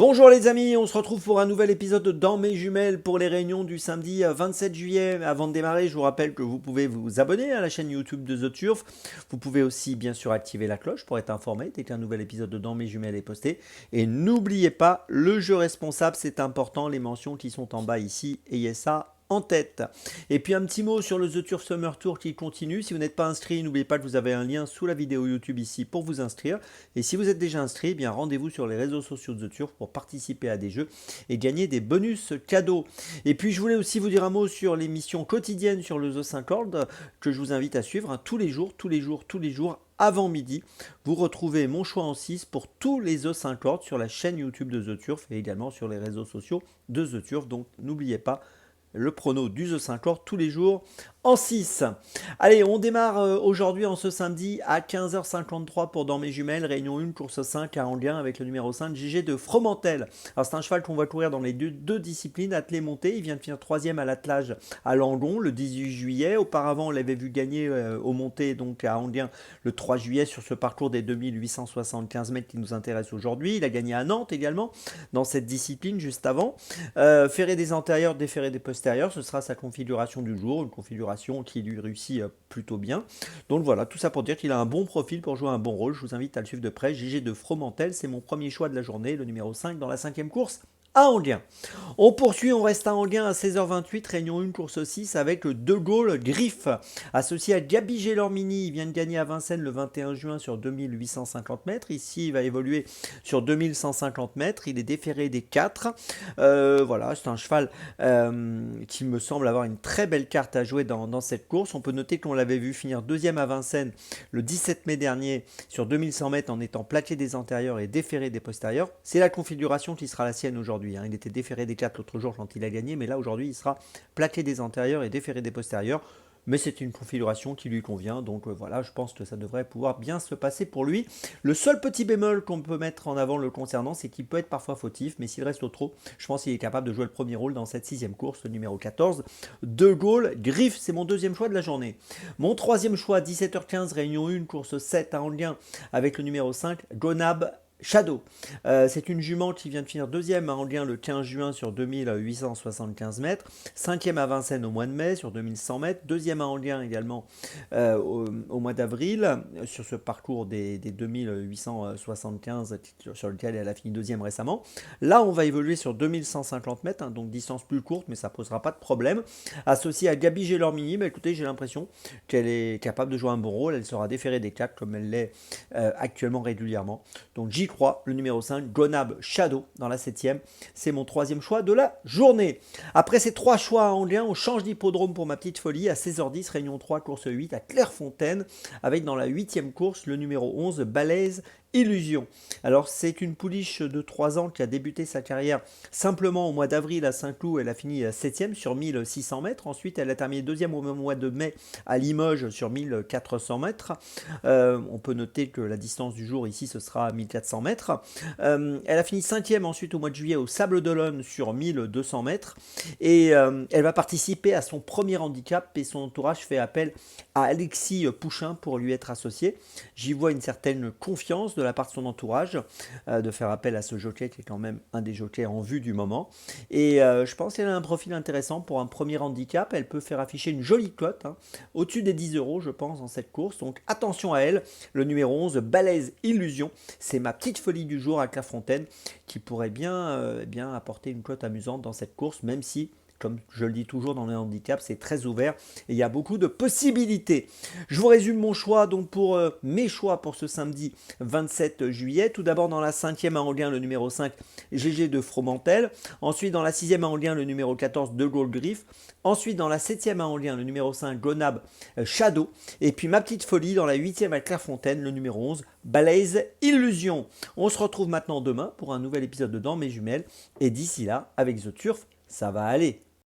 Bonjour les amis, on se retrouve pour un nouvel épisode de Dans mes jumelles pour les réunions du samedi 27 juillet. Avant de démarrer, je vous rappelle que vous pouvez vous abonner à la chaîne YouTube de The Turf. Vous pouvez aussi bien sûr activer la cloche pour être informé dès qu'un nouvel épisode de Dans mes jumelles est posté. Et n'oubliez pas, le jeu responsable, c'est important, les mentions qui sont en bas ici, ayez ça en tête. Et puis un petit mot sur le The Turf Summer Tour qui continue. Si vous n'êtes pas inscrit, n'oubliez pas que vous avez un lien sous la vidéo YouTube ici pour vous inscrire. Et si vous êtes déjà inscrit, eh bien rendez-vous sur les réseaux sociaux de The Turf pour participer à des jeux et gagner des bonus cadeaux. Et puis je voulais aussi vous dire un mot sur l'émission quotidienne sur le The 50 que je vous invite à suivre tous les jours, avant midi. Vous retrouvez mon choix en 6 pour tous les The 50 sur la chaîne YouTube de The Turf et également sur les réseaux sociaux de The Turf. Donc n'oubliez pas le prono du The 50 tous les jours en 6. Allez, on démarre aujourd'hui en ce samedi à 15h53 pour Dans mes jumelles, réunion 1, course 5 à Anguin avec le numéro 5, GG de Fromentel. Alors c'est un cheval qu'on va courir dans les deux disciplines, attelé monté, il vient de finir 3e à l'attelage à Langon le 18 juillet. Auparavant, on l'avait vu gagner au monté donc à Anguin le 3 juillet sur ce parcours des 2875 mètres qui nous intéresse aujourd'hui. Il a gagné à Nantes également dans cette discipline juste avant. Ferré des antérieurs, déferré des postérieurs, ce sera sa configuration du jour, une configuration qui lui réussit plutôt bien. Donc voilà, tout ça pour dire qu'il a un bon profil pour jouer un bon rôle. Je vous invite à le suivre de près. GG de Fromentel, c'est mon premier choix de la journée, le numéro 5 dans la 5e course à Anguin. On poursuit, on reste à Anguin à 16h28, réunion 1, course 6 avec De Gaulle Griffe, associé à Gabi Gélormini. Il vient de gagner à Vincennes le 21 juin sur 2850 mètres. Ici, il va évoluer sur 2150 mètres. Il est déféré des 4. Voilà, c'est un cheval qui me semble avoir une très belle carte à jouer dans cette course. On peut noter qu'on l'avait vu finir deuxième à Vincennes le 17 mai dernier sur 2100 mètres en étant plaqué des antérieurs et déféré des postérieurs. C'est la configuration qui sera la sienne aujourd'hui. Il était déféré des 4 l'autre jour quand il a gagné, mais là aujourd'hui il sera plaqué des antérieurs et déféré des postérieurs. Mais c'est une configuration qui lui convient, donc voilà, je pense que ça devrait pouvoir bien se passer pour lui. Le seul petit bémol qu'on peut mettre en avant le concernant, c'est qu'il peut être parfois fautif, mais s'il reste au trot, je pense qu'il est capable de jouer le premier rôle dans cette 6e course, le numéro 14, De Gaulle Griffe. C'est mon deuxième choix de la journée. Mon troisième choix, 17h15, réunion 1, course 7 à Anguin, avec le numéro 5, Gonab Shadow. C'est une jument qui vient de finir deuxième à Anguin le 15 juin sur 2875 mètres, 5e à Vincennes au mois de mai sur 2100 mètres, deuxième à Anguin également au mois d'avril sur ce parcours des 2875 sur lequel elle a fini deuxième récemment. Là, on va évoluer sur 2150 mètres, hein, donc distance plus courte, mais ça ne posera pas de problème. Associée à Gabi Gélormini, bah, écoutez, j'ai l'impression qu'elle est capable de jouer un bon rôle. Elle sera déférée des 4 comme elle l'est actuellement régulièrement. Donc j'y crois, le numéro 5, Gonab Shadow dans la 7e. C'est mon troisième choix de la journée. Après ces 3 choix à Anguin, on change d'hippodrome pour ma petite folie à 16h10, réunion 3, course 8 à Clairefontaine, avec dans la 8e course le numéro 11, Balèze Illusion. Alors c'est une pouliche de 3 ans qui a débuté sa carrière simplement au mois d'avril à Saint-Cloud. Elle a fini 7e sur 1600 mètres. Ensuite elle a terminé 2e au mois de mai à Limoges sur 1400 mètres. On peut noter que la distance du jour ici ce sera 1400 mètres. Elle a fini 5e ensuite au mois de juillet au Sable d'Olonne sur 1200 mètres. Et elle va participer à son premier handicap et son entourage fait appel à Alexis Pouchin pour lui être associé. J'y vois une certaine confiance de la part de son entourage, de faire appel à ce jockey qui est quand même un des jockeys en vue du moment. Et je pense qu'elle a un profil intéressant pour un premier handicap. Elle peut faire afficher une jolie cote, hein, au-dessus des 10 euros, je pense, dans cette course. Donc attention à elle. Le numéro 11, Balèze Illusion, c'est ma petite folie du jour à Clairefontaine qui pourrait bien apporter une cote amusante dans cette course, même si, comme je le dis toujours dans les handicaps, c'est très ouvert et il y a beaucoup de possibilités. Je vous résume mon choix donc pour mes choix pour ce samedi 27 juillet. Tout d'abord dans la 5e à Anguin, le numéro 5, GG de Fromentel. Ensuite dans la 6e à Anguin, le numéro 14, De Gaulle Griffe. Ensuite dans la 7e à Anguin, le numéro 5, Gonab Shadow. Et puis ma petite folie dans la 8e à Clairefontaine, le numéro 11, Balèze Illusion. On se retrouve maintenant demain pour un nouvel épisode de Dans mes jumelles. Et d'ici là, avec The Turf, ça va aller.